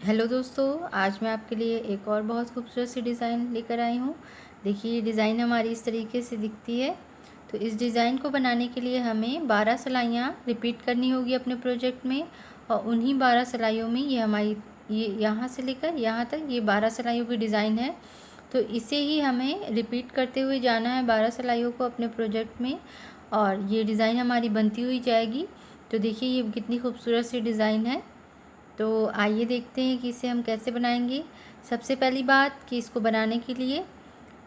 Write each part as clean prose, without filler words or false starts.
Hello दोस्तों, आज मैं आपके लिए एक और बहुत खूबसूरत सी डिज़ाइन लेकर आई हूँ। देखिए, ये डिज़ाइन हमारी इस तरीके से दिखती है। तो इस डिज़ाइन को बनाने के लिए हमें 12 सिलाइयाँ रिपीट करनी होगी अपने प्रोजेक्ट में, और उन्हीं 12 सिलाइयों में ये यहाँ से लेकर यहाँ तक ये 12 सिलाइयों की डिज़ाइन है। तो इसे ही हमें रिपीट करते हुए जाना है 12 सिलाइयों को अपने प्रोजेक्ट में, और ये डिज़ाइन हमारी बनती हुई जाएगी। तो देखिए, ये कितनी खूबसूरत सी डिज़ाइन है। तो आइए देखते हैं कि इसे हम कैसे बनाएंगे। सबसे पहली बात कि इसको बनाने के लिए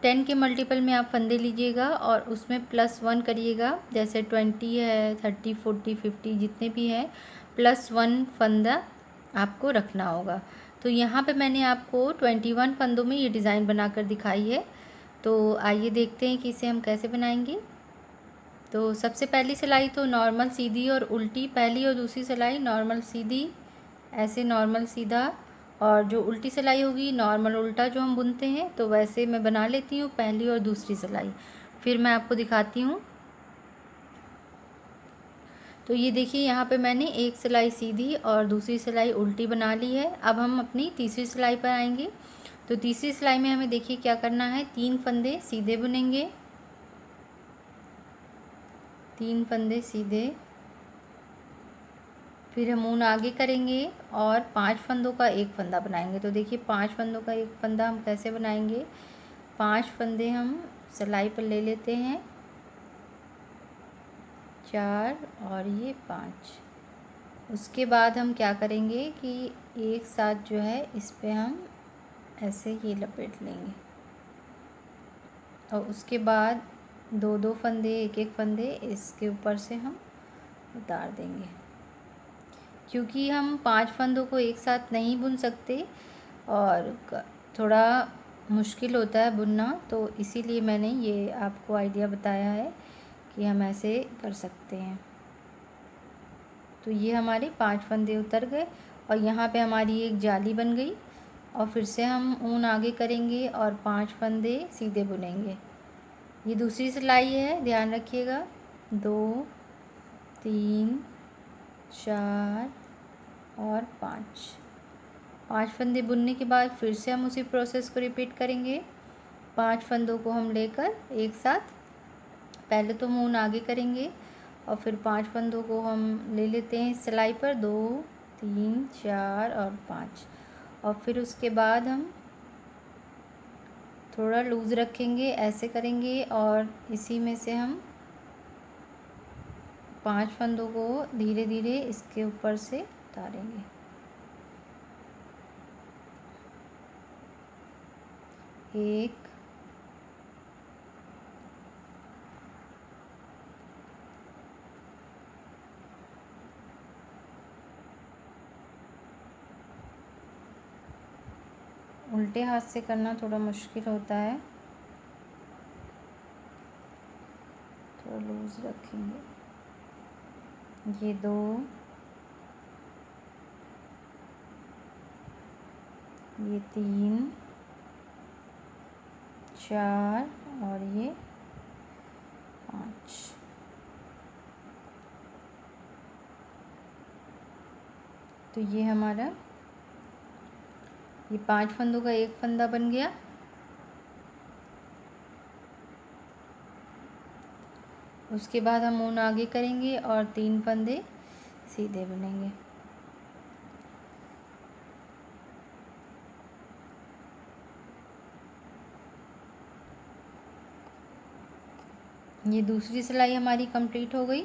10 के मल्टीपल में आप फंदे लीजिएगा और उसमें +1 करिएगा। जैसे 20 है, 30, 40, 50 जितने भी हैं, +1 फंदा आपको रखना होगा। तो यहाँ पे मैंने आपको 21 फंदों में ये डिज़ाइन बनाकर दिखाई है। तो आइए देखते हैं कि इसे हम कैसे बनाएंगे। तो सबसे पहली सिलाई तो नॉर्मल सीधी और उल्टी, पहली और दूसरी सिलाई नॉर्मल सीधी, ऐसे नॉर्मल सीधा, और जो उल्टी सिलाई होगी नॉर्मल उल्टा जो हम बुनते हैं, तो वैसे मैं बना लेती हूँ पहली और दूसरी सिलाई। फिर मैं आपको दिखाती हूँ। तो ये देखिए, यहाँ पे मैंने एक सिलाई सीधी और दूसरी सिलाई उल्टी बना ली है। अब हम अपनी तीसरी सिलाई पर आएंगे। तो तीसरी सिलाई में हमें देखिए क्या करना है, 3 फंदे सीधे बुनेंगे, 3 फंदे सीधे, फिर हम ऊन आगे करेंगे और 5 फंदों का एक फंदा बनाएंगे। तो देखिए, 5 फंदों का एक फंदा हम कैसे बनाएंगे। 5 फंदे हम सिलाई पर ले लेते हैं, 4 और ये 5। उसके बाद हम क्या करेंगे कि एक साथ जो है इस पे हम ऐसे ये लपेट लेंगे, और उसके बाद 2-2 फंदे, एक एक फंदे इसके ऊपर से हम उतार देंगे। क्योंकि हम 5 फंदों को एक साथ नहीं बुन सकते और थोड़ा मुश्किल होता है बुनना, तो इसीलिए मैंने ये आपको आइडिया बताया है कि हम ऐसे कर सकते हैं। तो ये हमारे 5 फंदे उतर गए और यहाँ पे हमारी एक जाली बन गई, और फिर से हम ऊन आगे करेंगे और 5 फंदे सीधे बुनेंगे। ये दूसरी सिलाई है, ध्यान रखिएगा। 2, 3, 4 और 5 फंदे बुनने के बाद फिर से हम उसी प्रोसेस को रिपीट करेंगे। 5 फंदों को हम लेकर एक साथ पहले तो हम ऊन आगे करेंगे, और फिर 5 फंदों को हम ले लेते हैं सिलाई पर, 2, 3, 4 और 5। और फिर उसके बाद हम थोड़ा लूज़ रखेंगे, ऐसे करेंगे, और इसी में से हम 5 फंदों को धीरे धीरे इसके ऊपर से उतारेंगे। एक, उल्टे हाथ से करना थोड़ा मुश्किल होता है, थोड़ा लूज़ रखेंगे। ये 2, ये 3, 4 और ये 5। तो ये हमारा ये 5 फंदों का एक फंदा बन गया। उसके बाद हम ऊन आगे करेंगे और 3 फंदे सीधे बुनेंगे। ये दूसरी सिलाई हमारी कंप्लीट हो गई।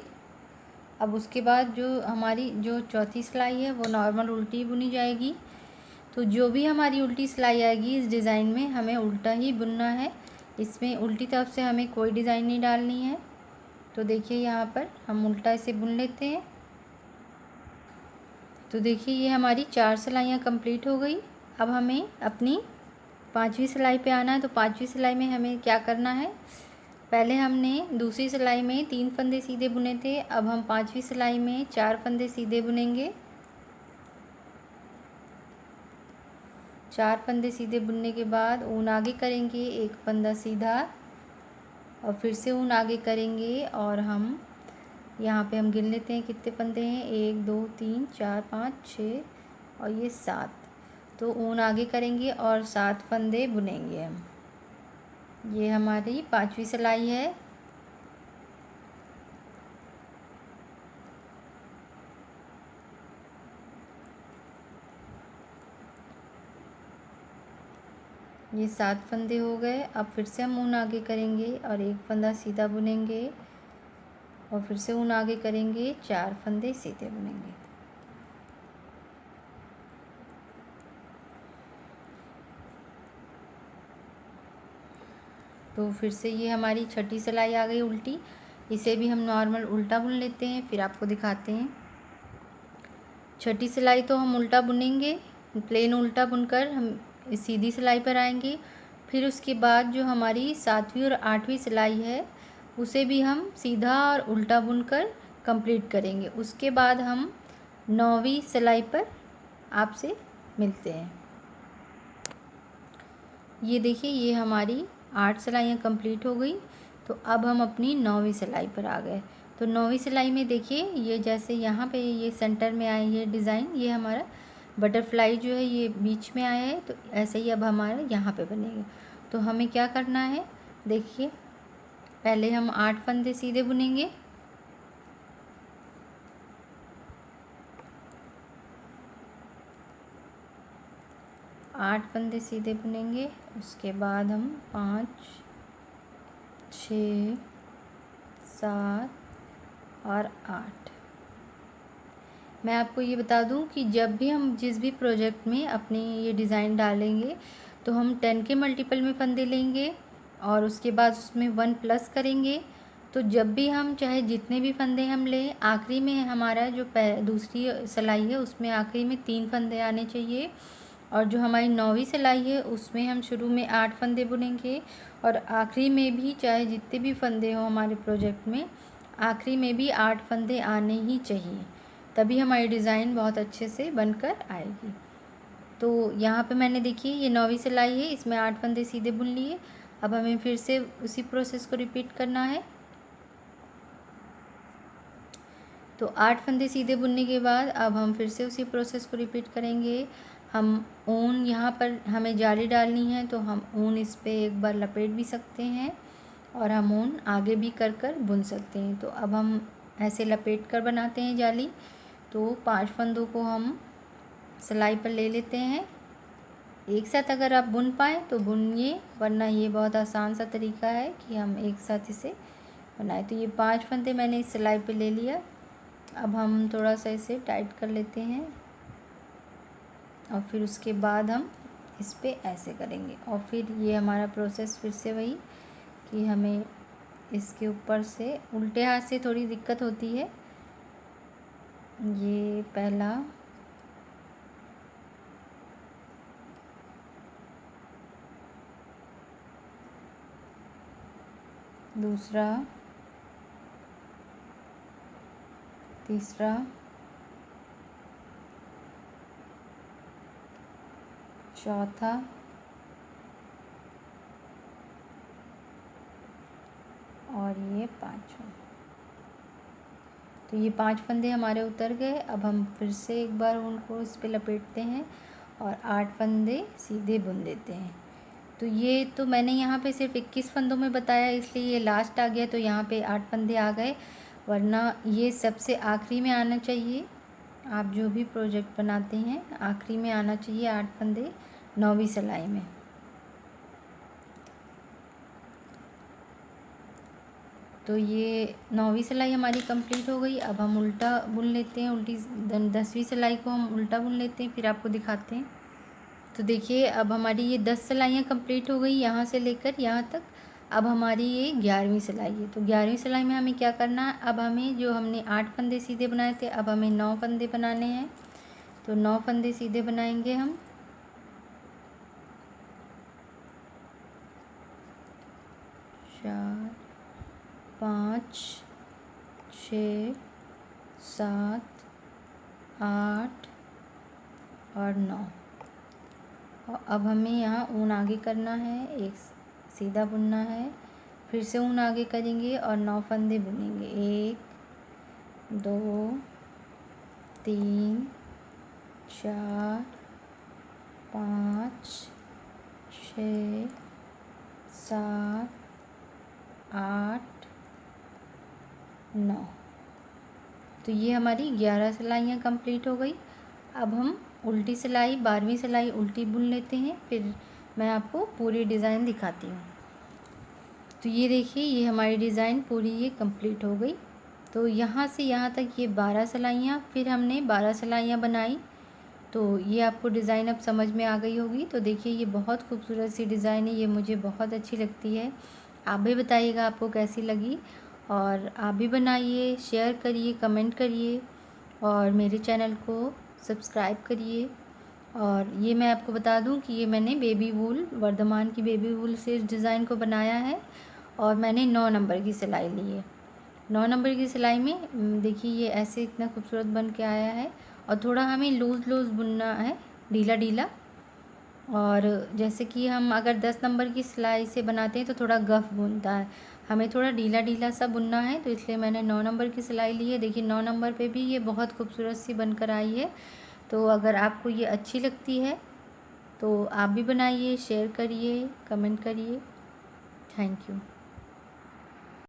अब उसके बाद जो हमारी जो चौथी सिलाई है वो नॉर्मल उल्टी बुनी जाएगी। तो जो भी हमारी उल्टी सिलाई आएगी इस डिज़ाइन में, हमें उल्टा ही बुनना है। इसमें उल्टी तरफ से हमें कोई डिज़ाइन नहीं डालनी है। तो देखिए, यहाँ पर हम उल्टा इसे बुन लेते हैं। तो देखिए, ये हमारी 4 सिलाइयाँ कंप्लीट हो गई। अब हमें अपनी 5वीं सिलाई पे आना है। तो 5वीं सिलाई में हमें क्या करना है, पहले हमने दूसरी सिलाई में 3 फंदे सीधे बुने थे, अब हम 5वीं सिलाई में 4 फंदे सीधे बुनेंगे। 4 फंदे सीधे बुनने के बाद ऊन आगे करेंगे, एक फंदा सीधा, और फिर से ऊन आगे करेंगे, और हम यहाँ पे हम गिन लेते हैं कितने फंदे हैं, 1, 2, 3, 4, 5, 6 और ये 7। तो ऊन आगे करेंगे और 7 फंदे बुनेंगे हम। ये हमारी 5वीं सिलाई है। ये 7 फंदे हो गए। अब फिर से हम ऊन आगे करेंगे और एक फंदा सीधा बुनेंगे और फिर से ऊन आगे करेंगे, 4 फंदे सीधे बुनेंगे। तो फिर से ये हमारी छठी सिलाई आ गई उल्टी। इसे भी हम नॉर्मल उल्टा बुन लेते हैं, फिर आपको दिखाते हैं। छठी सिलाई तो हम उल्टा बुनेंगे, प्लेन उल्टा बुनकर हम सीधी सिलाई पर आएंगे। फिर उसके बाद जो हमारी 7वीं और 8वीं सिलाई है उसे भी हम सीधा और उल्टा बुनकर कंप्लीट करेंगे। उसके बाद हम 9वीं सिलाई पर आपसे मिलते हैं। ये देखिए, ये हमारी 8 सिलाइयाँ कंप्लीट हो गई। तो अब हम अपनी 9वीं सिलाई पर आ गए। तो 9वीं सिलाई में देखिए, ये जैसे यहाँ पे ये सेंटर में आए ये डिज़ाइन, ये हमारा बटरफ्लाई जो है ये बीच में आया है। तो ऐसे ही अब हमारा यहाँ पे बनेगा। तो हमें क्या करना है, देखिए पहले हम 8 फंदे सीधे बुनेंगे। आठ फंदे सीधे बुनेंगे। उसके बाद हम 5, 6, 7 और 8। मैं आपको ये बता दूं कि जब भी हम जिस भी प्रोजेक्ट में अपने ये डिज़ाइन डालेंगे तो हम 10 के मल्टीपल में फंदे लेंगे और उसके बाद उसमें 1 प्लस करेंगे। तो जब भी हम चाहे जितने भी फंदे हम लें, आखिरी में हमारा जो दूसरी सिलाई है उसमें आखिरी में 3 फंदे आने चाहिए। और जो हमारी 9वीं सिलाई है उसमें हम शुरू में 8 फंदे बुनेंगे और आखिरी में भी चाहे जितने भी फंदे हों हमारे प्रोजेक्ट में, आखिरी में भी 8 फंदे आने ही चाहिए, तभी हमारी डिज़ाइन बहुत अच्छे से बनकर आएगी। तो यहाँ पे मैंने देखिए ये 9वीं सिलाई है, इसमें 8 फंदे सीधे बुन लिए। अब हमें फिर से उसी प्रोसेस को रिपीट करना है। तो 8 फंदे सीधे बुनने के बाद अब हम फिर से उसी प्रोसेस को रिपीट करेंगे। हम ऊन यहाँ पर हमें जाली डालनी है तो हम ऊन इस पर एक बार लपेट भी सकते हैं और हम ऊन आगे भी कर बुन सकते हैं। तो अब हम ऐसे लपेट कर बनाते हैं जाली। तो 5 फंदों को हम सिलाई पर ले लेते हैं। एक साथ अगर आप बुन पाएँ तो बुनिए, वरना ये बहुत आसान सा तरीका है कि हम एक साथ इसे बनाएं। तो ये 5 फंदे मैंने इस सिलाई पे ले लिया। अब हम थोड़ा सा इसे टाइट कर लेते हैं और फिर उसके बाद हम इस पे ऐसे करेंगे। और फिर ये हमारा प्रोसेस फिर से वही कि हमें इसके ऊपर से उल्टे हाथ से थोड़ी दिक्कत होती है। ये पहला, दूसरा, तीसरा, चौथा और ये 5वां। तो ये 5 फंदे हमारे उतर गए। अब हम फिर से एक बार उनको इस पे लपेटते हैं और 8 फंदे सीधे बुन देते हैं। तो ये तो मैंने यहाँ पे सिर्फ 21 फंदों में बताया, इसलिए ये लास्ट आ गया। तो यहाँ पे 8 फंदे आ गए, वरना ये सबसे आखिरी में आना चाहिए। आप जो भी प्रोजेक्ट बनाते हैं आखिरी में आना चाहिए 8 फंदे 9वीं सिलाई में। तो ये 9वीं सिलाई हमारी कंप्लीट हो गई। अब हम उल्टा बुन लेते हैं, उल्टी 10वीं सिलाई को हम उल्टा बुन लेते हैं, फिर आपको दिखाते हैं। तो देखिए, अब हमारी ये 10 सिलाइयाँ कंप्लीट हो गई यहाँ से लेकर यहाँ तक। अब हमारी ये 11वीं सिलाई है। तो 11वीं सिलाई में हमें क्या करना है, अब हमें जो हमने 8 फंदे सीधे बनाए थे अब हमें 9 फंदे बनाने हैं। तो 9 फंदे सीधे बनाएंगे हम। चार, 5, 6, 7, 8 और 9। और अब हमें यहाँ ऊन आगे करना है, एक सीधा बुनना है, फिर से ऊन आगे करेंगे और 9 फंदे बुनेंगे। 1, 2, 3, 4, 5 6 7 8 9। तो ये हमारी 11 सिलाइयाँ कंप्लीट हो गई। अब हम उल्टी सिलाई 12वीं सिलाई उल्टी बुन लेते हैं, फिर मैं आपको पूरी डिज़ाइन दिखाती हूँ। तो ये देखिए, ये हमारी डिज़ाइन पूरी ये कंप्लीट हो गई। तो यहाँ से यहाँ तक ये 12 सिलाइयाँ, फिर हमने 12 सिलाइयाँ बनाई। तो ये आपको डिज़ाइन अब समझ में आ गई होगी। तो देखिए, ये बहुत खूबसूरत सी डिज़ाइन है, ये मुझे बहुत अच्छी लगती है। आप भी बताइएगा आपको कैसी लगी, और आप भी बनाइए, शेयर करिए, कमेंट करिए, और मेरे चैनल को सब्सक्राइब करिए। और ये मैं आपको बता दूं कि ये मैंने बेबी वूल, वर्धमान की बेबी वूल से इस डिज़ाइन को बनाया है, और मैंने 9 नंबर की सिलाई ली है। 9 नंबर की सिलाई में देखिए, ये ऐसे इतना खूबसूरत बन के आया है। और थोड़ा हमें लूज़ लूज़ बुनना है, ढीला ढीला। और जैसे कि हम अगर 10 नंबर की सिलाई से बनाते हैं तो थोड़ा गफ बुनता है, हमें थोड़ा ढीला ढीला सा बुनना है। तो इसलिए मैंने 9 नंबर की सिलाई ली है। देखिए 9 नंबर पे भी ये बहुत खूबसूरत सी बनकर आई है। तो अगर आपको ये अच्छी लगती है तो आप भी बनाइए, शेयर करिए, कमेंट करिए। Thank you.